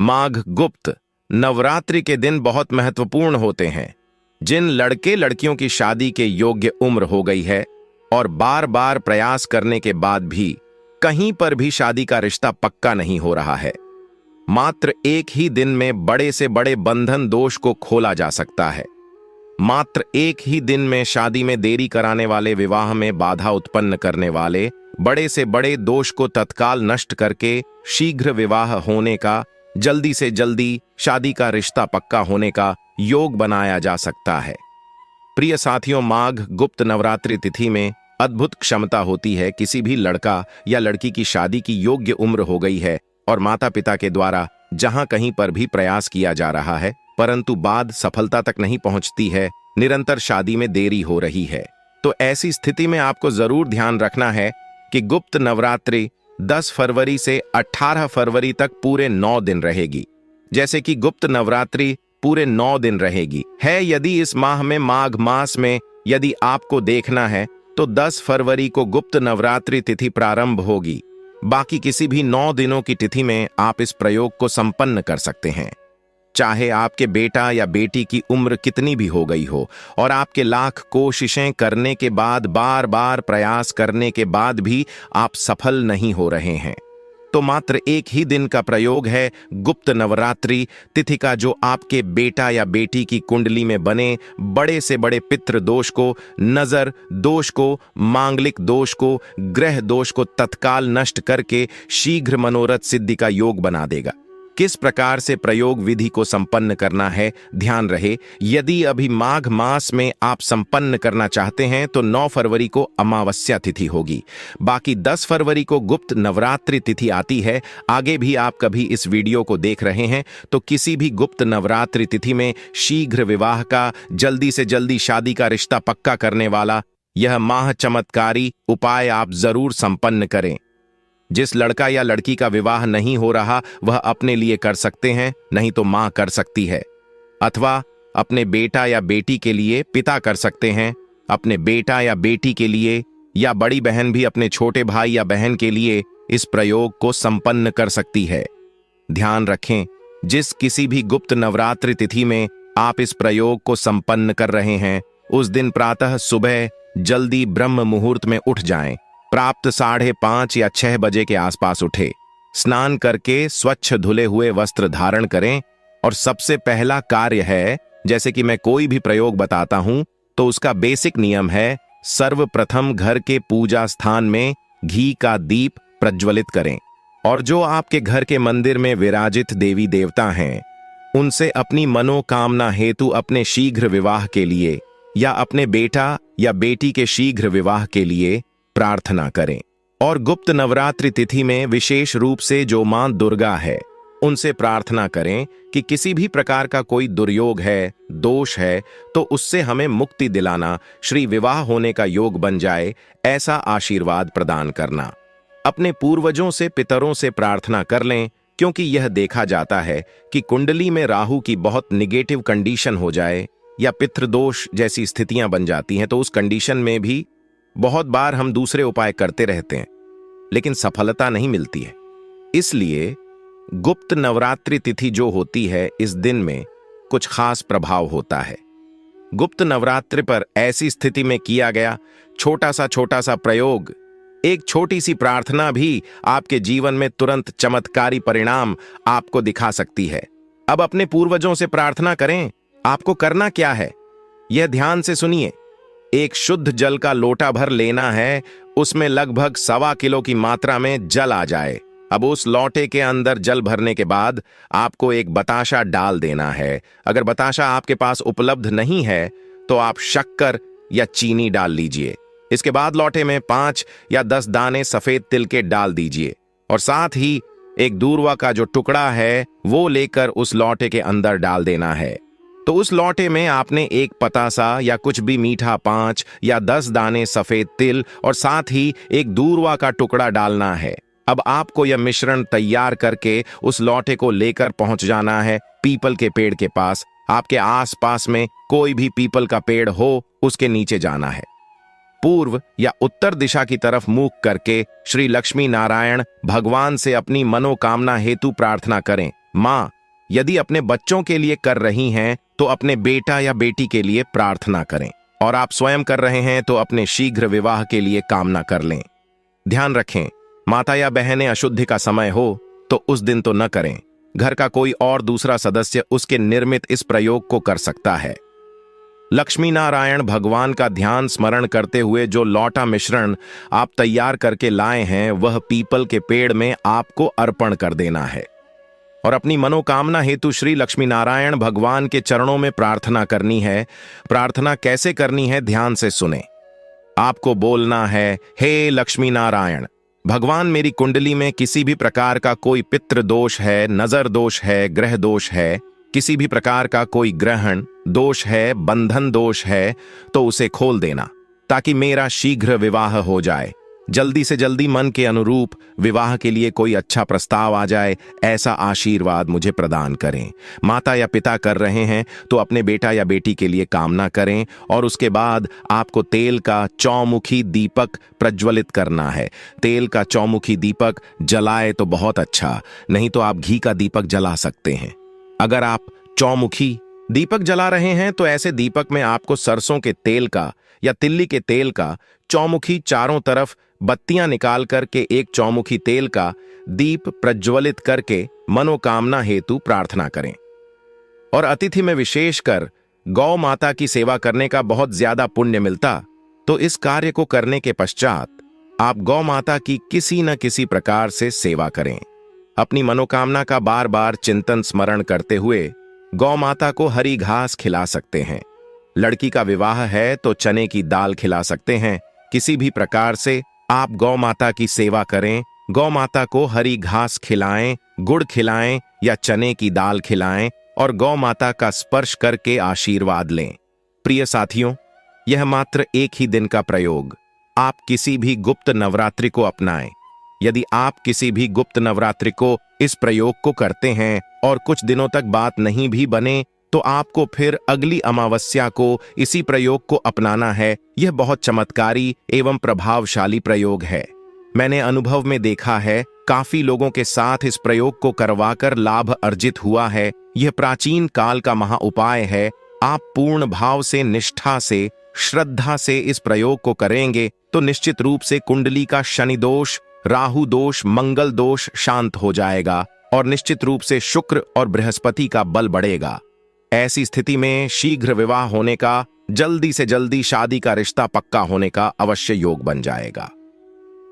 माघ गुप्त नवरात्रि के दिन बहुत महत्वपूर्ण होते हैं। जिन लड़के लड़कियों की शादी के योग्य उम्र हो गई है और बार बार प्रयास करने के बाद भी कहीं पर भी शादी का रिश्ता पक्का नहीं हो रहा है, मात्र एक ही दिन में बड़े से बड़े बंधन दोष को खोला जा सकता है। मात्र एक ही दिन में शादी में देरी कराने वाले, विवाह में बाधा उत्पन्न करने वाले बड़े से बड़े दोष को तत्काल नष्ट करके शीघ्र विवाह होने का, जल्दी से जल्दी शादी का रिश्ता पक्का होने का योग बनाया जा सकता है। प्रिय साथियों, माघ गुप्त नवरात्रि तिथि में अद्भुत क्षमता होती है। किसी भी लड़का या लड़की की शादी की योग्य उम्र हो गई है और माता पिता के द्वारा जहां कहीं पर भी प्रयास किया जा रहा है, परंतु बाद सफलता तक नहीं पहुंचती है, निरंतर शादी में देरी हो रही है, तो ऐसी स्थिति में आपको जरूर ध्यान रखना है कि गुप्त नवरात्रि 10 फरवरी से 18 फरवरी तक पूरे 9 दिन रहेगी। जैसे कि गुप्त नवरात्रि पूरे 9 दिन रहेगी है। यदि इस माह में माघ मास में यदि आपको देखना है तो 10 फरवरी को गुप्त नवरात्रि तिथि प्रारंभ होगी। बाकी किसी भी 9 दिनों की तिथि में आप इस प्रयोग को संपन्न कर सकते हैं। चाहे आपके बेटा या बेटी की उम्र कितनी भी हो गई हो और आपके लाख कोशिशें करने के बाद, बार बार प्रयास करने के बाद भी आप सफल नहीं हो रहे हैं, तो मात्र एक ही दिन का प्रयोग है गुप्त नवरात्रि तिथि का, जो आपके बेटा या बेटी की कुंडली में बने बड़े से बड़े पितृ दोष को, नजर दोष को, मांगलिक दोष को, ग्रह दोष को तत्काल नष्ट करके शीघ्र मनोरथ सिद्धि का योग बना देगा। किस प्रकार से प्रयोग विधि को संपन्न करना है, ध्यान रहे, यदि अभी माघ मास में आप संपन्न करना चाहते हैं तो 9 फरवरी को अमावस्या तिथि होगी। बाकी 10 फरवरी को गुप्त नवरात्रि तिथि आती है। आगे भी आप कभी इस वीडियो को देख रहे हैं तो किसी भी गुप्त नवरात्रि तिथि में शीघ्र विवाह का, जल्दी से जल्दी शादी का रिश्ता पक्का करने वाला यह माह चमत्कारी उपाय आप जरूर संपन्न करें। जिस लड़का या लड़की का विवाह नहीं हो रहा वह अपने लिए कर सकते हैं, नहीं तो मां कर सकती है, अथवा अपने बेटा या बेटी के लिए पिता कर सकते हैं, अपने बेटा या बेटी के लिए, या बड़ी बहन भी अपने छोटे भाई या बहन के लिए इस प्रयोग को संपन्न कर सकती है। ध्यान रखें, जिस किसी भी गुप्त नवरात्रि तिथि में आप इस प्रयोग को संपन्न कर रहे हैं, उस दिन प्रातः सुबह जल्दी ब्रह्म मुहूर्त में उठ जाएं। प्राप्त 5:30 या 6 बजे के आसपास उठे, स्नान करके स्वच्छ धुले हुए वस्त्र धारण करें और सबसे पहला कार्य है, जैसे कि मैं कोई भी प्रयोग बताता हूं तो उसका बेसिक नियम है, सर्वप्रथम घर के पूजा स्थान में घी का दीप प्रज्वलित करें और जो आपके घर के मंदिर में विराजित देवी देवता हैं उनसे अपनी मनोकामना हेतु अपने शीघ्र विवाह के लिए या अपने बेटा या बेटी के शीघ्र विवाह के लिए प्रार्थना करें। और गुप्त नवरात्रि तिथि में विशेष रूप से जो मां दुर्गा है उनसे प्रार्थना करें कि किसी भी प्रकार का कोई दुर्योग है, दोष है, तो उससे हमें मुक्ति दिलाना, श्री विवाह होने का योग बन जाए, ऐसा आशीर्वाद प्रदान करना। अपने पूर्वजों से, पितरों से प्रार्थना कर लें, क्योंकि यह देखा जाता है कि कुंडली में राहु की बहुत निगेटिव कंडीशन हो जाए या पितृदोष जैसी स्थितियां बन जाती हैं, तो उस कंडीशन में भी बहुत बार हम दूसरे उपाय करते रहते हैं लेकिन सफलता नहीं मिलती है। इसलिए गुप्त नवरात्रि तिथि जो होती है, इस दिन में कुछ खास प्रभाव होता है। गुप्त नवरात्रि पर ऐसी स्थिति में किया गया छोटा सा प्रयोग, एक छोटी सी प्रार्थना भी आपके जीवन में तुरंत चमत्कारी परिणाम आपको दिखा सकती है। अब अपने पूर्वजों से प्रार्थना करें। आपको करना क्या है, यह ध्यान से सुनिए। एक शुद्ध जल का लोटा भर लेना है, उसमें लगभग 1.25 किलो की मात्रा में जल आ जाए। अब उस लोटे के अंदर जल भरने के बाद आपको एक बताशा डाल देना है। अगर बताशा आपके पास उपलब्ध नहीं है तो आप शक्कर या चीनी डाल लीजिए। इसके बाद लोटे में 5 या 10 दाने सफेद तिल के डाल दीजिए और साथ ही एक दूर्वा का जो टुकड़ा है वो लेकर उस लोटे के अंदर डाल देना है। तो उस लोटे में आपने एक पतासा या कुछ भी मीठा 5 या 10 दाने सफेद तिल और साथ ही एक दूर्वा का टुकड़ा डालना है। अब आपको यह मिश्रण तैयार करके उस लोटे को लेकर पहुंच जाना है पीपल के पेड़ के पास। आपके आसपास में कोई भी पीपल का पेड़ हो उसके नीचे जाना है। पूर्व या उत्तर दिशा की तरफ मुख करके श्री लक्ष्मी नारायण भगवान से अपनी मनोकामना हेतु प्रार्थना करें। मां, यदि अपने बच्चों के लिए कर रही हैं तो अपने बेटा या बेटी के लिए प्रार्थना करें, और आप स्वयं कर रहे हैं तो अपने शीघ्र विवाह के लिए कामना कर लें। ध्यान रखें, माता या बहनें अशुद्धि का समय हो तो उस दिन तो न करें। घर का कोई और दूसरा सदस्य उसके निर्मित इस प्रयोग को कर सकता है। लक्ष्मी नारायण भगवान का ध्यान स्मरण करते हुए जो लौटा मिश्रण आप तैयार करके लाए हैं वह पीपल के पेड़ में आपको अर्पण कर देना है और अपनी मनोकामना हेतु श्री लक्ष्मी नारायण भगवान के चरणों में प्रार्थना करनी है। प्रार्थना कैसे करनी है, ध्यान से सुने। आपको बोलना है, हे लक्ष्मी नारायण भगवान, मेरी कुंडली में किसी भी प्रकार का कोई पितृ दोष है, नजर दोष है, ग्रह दोष है, किसी भी प्रकार का कोई ग्रहण दोष है, बंधन दोष है, तो उसे खोल देना ताकि मेरा शीघ्र विवाह हो जाए। जल्दी से जल्दी मन के अनुरूप विवाह के लिए कोई अच्छा प्रस्ताव आ जाए, ऐसा आशीर्वाद मुझे प्रदान करें। माता या पिता कर रहे हैं तो अपने बेटा या बेटी के लिए कामना करें और उसके बाद आपको तेल का चौमुखी दीपक प्रज्वलित करना है। तेल का चौमुखी दीपक जलाए तो बहुत अच्छा, नहीं तो आप घी का दीपक जला सकते हैं। अगर आप चौमुखी दीपक जला रहे हैं तो ऐसे दीपक में आपको सरसों के तेल का या तिल्ली के तेल का चौमुखी चारों तरफ बत्तियां निकाल करके एक चौमुखी तेल का दीप प्रज्वलित करके मनोकामना हेतु प्रार्थना करें। और अतिथि में विशेषकर गौ माता की सेवा करने का बहुत ज्यादा पुण्य मिलता, तो इस कार्य को करने के पश्चात आप गौ माता की किसी न किसी प्रकार से सेवा करें। अपनी मनोकामना का बार बार चिंतन स्मरण करते हुए गौ माता को हरी घास खिला सकते हैं। लड़की का विवाह है तो चने की दाल खिला सकते हैं। किसी भी प्रकार से आप गौ माता की सेवा करें, गौ माता को हरी घास खिलाएं, गुड़ खिलाएं या चने की दाल खिलाएं और गौ माता का स्पर्श करके आशीर्वाद लें। प्रिय साथियों, यह मात्र एक ही दिन का प्रयोग। आप किसी भी गुप्त नवरात्रि को अपनाएं। यदि आप किसी भी गुप्त नवरात्रि को इस प्रयोग को करते हैं और कुछ दिनों तक बात नहीं भी बने तो आपको फिर अगली अमावस्या को इसी प्रयोग को अपनाना है। यह बहुत चमत्कारी एवं प्रभावशाली प्रयोग है। मैंने अनुभव में देखा है, काफी लोगों के साथ इस प्रयोग को करवाकर लाभ अर्जित हुआ है। यह प्राचीन काल का महा उपाय है। आप पूर्ण भाव से, निष्ठा से, श्रद्धा से इस प्रयोग को करेंगे तो निश्चित रूप से कुंडली का शनि दोष, राहु दोष, मंगल दोष शांत हो जाएगा और निश्चित रूप से शुक्र और बृहस्पति का बल बढ़ेगा। ऐसी स्थिति में शीघ्र विवाह होने का, जल्दी से जल्दी शादी का रिश्ता पक्का होने का अवश्य योग बन जाएगा।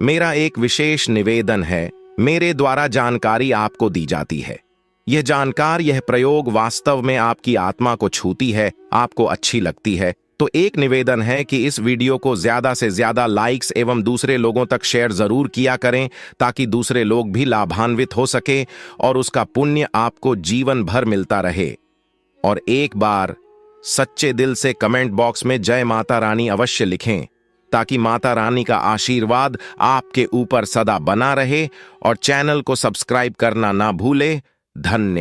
मेरा एक विशेष निवेदन है, मेरे द्वारा जानकारी आपको दी जाती है। यह जानकार, यह प्रयोग वास्तव में आपकी आत्मा को छूती है, आपको अच्छी लगती है, तो एक निवेदन है कि इस वीडियो को ज्यादा से ज्यादा लाइक्स एवं दूसरे लोगों तक शेयर जरूर किया करें ताकि दूसरे लोग भी लाभान्वित हो सके और उसका पुण्य आपको जीवन भर मिलता रहे। और एक बार सच्चे दिल से कमेंट बॉक्स में जय माता रानी अवश्य लिखें ताकि माता रानी का आशीर्वाद आपके ऊपर सदा बना रहे और चैनल को सब्सक्राइब करना ना भूले। धन्यवाद।